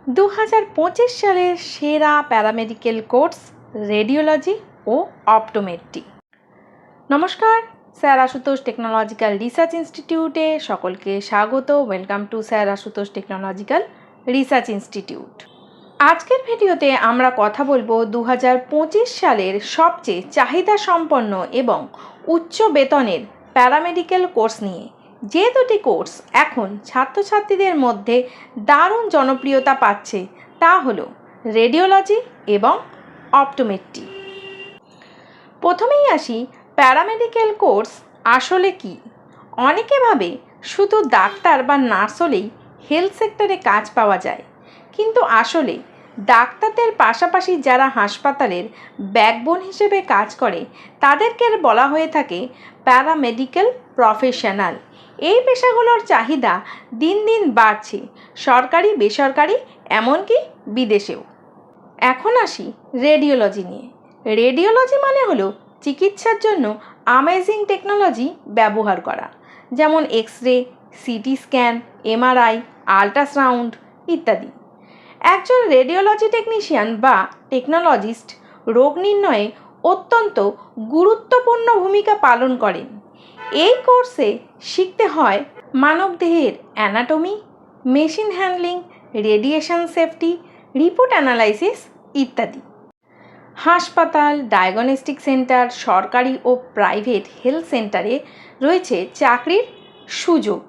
2025 সালের সেরা paramedical course radiology ও optometry. নমস্কার, স্যার আশুতোষ টেকনোলজিক্যাল রিসার্চ ইনস্টিটিউটে সকলকে স্বাগত। Welcome to sir Ashutosh technological research institute. আজকের ভিডিওতে আমরা কথা বলবো 2025 সালের সবচেয়ে চাহিদা সম্পন্ন এবং উচ্চ বেতনের প্যারামেডিক্যাল কোর্স নিয়ে। যে দুটি কোর্স এখন ছাত্রছাত্রীদের মধ্যে দারুণ জনপ্রিয়তা পাচ্ছে তা হলো রেডিওলজি এবং অপটোমেট্রি। প্রথমেই আসি, প্যারামেডিক্যাল কোর্স আসলে কি। অনেকে ভাবে শুধু ডাক্তার বা নার্স হলেই হেলথ সেক্টরে কাজ পাওয়া যায়, কিন্তু আসলে ডাক্তারদের পাশাপাশি যারা হাসপাতালের ব্যাকবোন হিসেবে কাজ করে তাদেরকে বলা হয়ে থাকে প্যারামেডিক্যাল প্রফেশনাল। এই পেশাগুলোর চাহিদা দিন দিন বাড়ছে, সরকারি বেসরকারি এমনকি বিদেশেও। এখন আসি রেডিওলজি নিয়ে। রেডিওলজি মানে হলো চিকিৎসার জন্য অ্যামেজিং টেকনোলজি ব্যবহার করা, যেমন X ray, CT scan, MRI, ultrasound ইত্যাদি। একজন রেডিওলজি টেকনিশিয়ান বা টেকনোলজিস্ট রোগ নির্ণয়ে অত্যন্ত গুরুত্বপূর্ণ ভূমিকা পালন করেন। এই কোর্সে শিখতে হয় মানবদেহের anatomy, machine handling, radiation safety, report analysis ইত্যাদি। হাসপাতাল, ডায়াগনস্টিক সেন্টার, সরকারি ও প্রাইভেট হেলথ সেন্টারে রয়েছে চাকরির সুযোগ।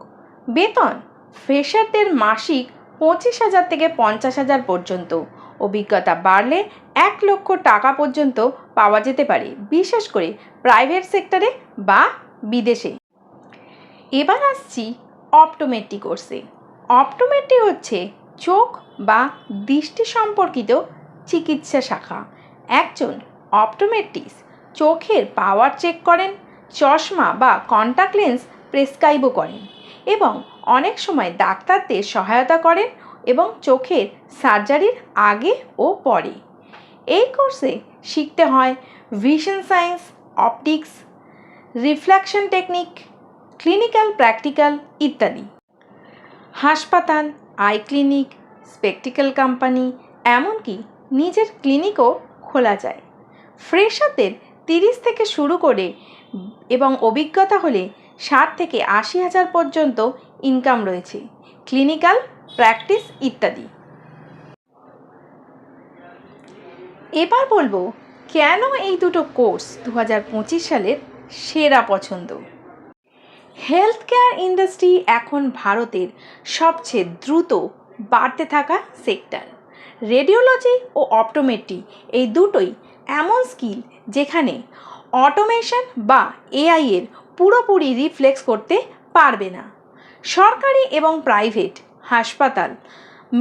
বেতন ফ্রেশারদের মাসিক 25,000 থেকে 50,000 পর্যন্ত। অভিজ্ঞতা বাড়লে 1 লক্ষ টাকা পর্যন্ত পাওয়া যেতে পারে, বিশেষ করে প্রাইভেট সেক্টরে বা বিদেশে। এবার আসছি অপটোমেট্রি কোর্সে। অপটোমেট্রি হচ্ছে চোখ বা দৃষ্টি সম্পর্কিত চিকিৎসা শাখা। একজন অপটোমেট্রিস্ট চোখের পাওয়ার চেক করেন, চশমা বা কন্ট্যাক্ট লেন্স প্রেসক্রাইবও করেন এবং অনেক সময় ডাক্তারদের সহায়তা করেন এবং চোখের সার্জারির আগে ও পরে। এই কোর্সে শিখতে হয় vision science, optics, reflection technique, clinical practical ইত্যাদি। হাসপাতাল, আই ক্লিনিক, স্পেকটিক্যাল কোম্পানি এমনকি নিজের ক্লিনিকও খোলা যায়। ফ্রেশারদের 30 থেকে শুরু করে এবং অভিজ্ঞতা হলে 60 থেকে 80,000 পর্যন্ত ইনকাম রয়েছে, ক্লিনিক্যাল প্র্যাকটিস ইত্যাদি। এবার বলবো কেন এই দুটো কোর্স 2025 সালের সেরা পছন্দ। হেলথ কেয়ার ইন্ডাস্ট্রি এখন ভারতের সবচেয়ে দ্রুত বাড়তে থাকা সেক্টর। রেডিওলজি ও অপটোমেট্রি এই দুটোই এমন স্কিল যেখানে অটোমেশন বা এআই এর পুরোপুরি রিফ্লেক্স করতে পারবে না। সরকারি এবং প্রাইভেট হাসপাতাল,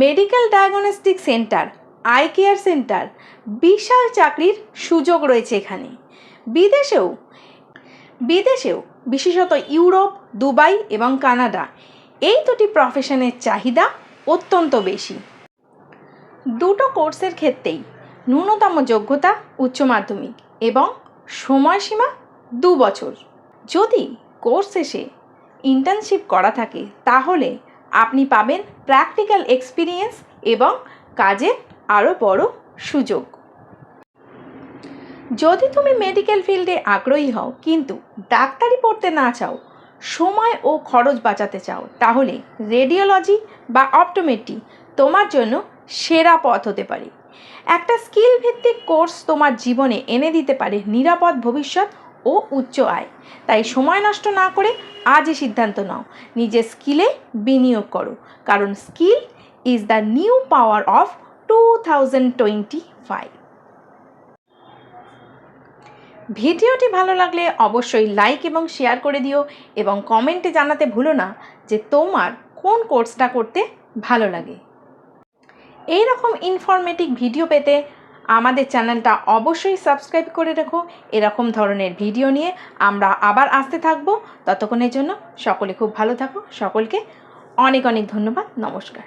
medical diagnostic centre, eye care centre, বিশাল চাকরির সুযোগ রয়েছে এখানে। বিদেশেও বিশেষত ইউরোপ, দুবাই এবং কানাডা এই দুটি প্রফেশনের চাহিদা অত্যন্ত বেশি। দুটো কোর্সের ক্ষেত্রেই ন্যূনতম যোগ্যতা উচ্চ মাধ্যমিক এবং সময়সীমা 2 বছর। যদি কোর্স শেষে ইন্টার্নশিপ করা থাকে তাহলে আপনি পাবেন প্র্যাকটিক্যাল এক্সপিরিয়েন্স এবং কাজের আরও বড় সুযোগ। যদি তুমি মেডিকেল ফিল্ডে আগ্রহী হও কিন্তু ডাক্তারি পড়তে না চাও, সময় ও খরচ বাঁচাতে চাও, তাহলে রেডিওলজি বা অপটোমেট্রি তোমার জন্য সেরা পথ হতে পারে। একটা স্কিল ভিত্তিক কোর্স তোমার জীবনে এনে দিতে পারে নিরাপদ ভবিষ্যৎ ও উচ্চ আয়। তাই সময় নষ্ট না করে আজই সিদ্ধান্ত নাও, নিজের স্কিলে বিনিয়োগ করো, কারণ skill is the new power of 2025। ভিডিওটি ভালো লাগলে অবশ্যই লাইক এবং শেয়ার করে দিও এবং কমেন্টে জানাতে ভুলো না যে তোমার কোন কোর্সটা করতে ভালো লাগে। এই রকম ইনফরমেটিভ ভিডিও পেতে আমাদের চ্যানেলটা অবশ্যই সাবস্ক্রাইব করে রেখো। এরকম ধরনের ভিডিও নিয়ে আমরা আবার আসতে থাকবো। ততক্ষণের জন্য সকলে খুব ভালো থাকো। সকলকে অনেক অনেক ধন্যবাদ। নমস্কার।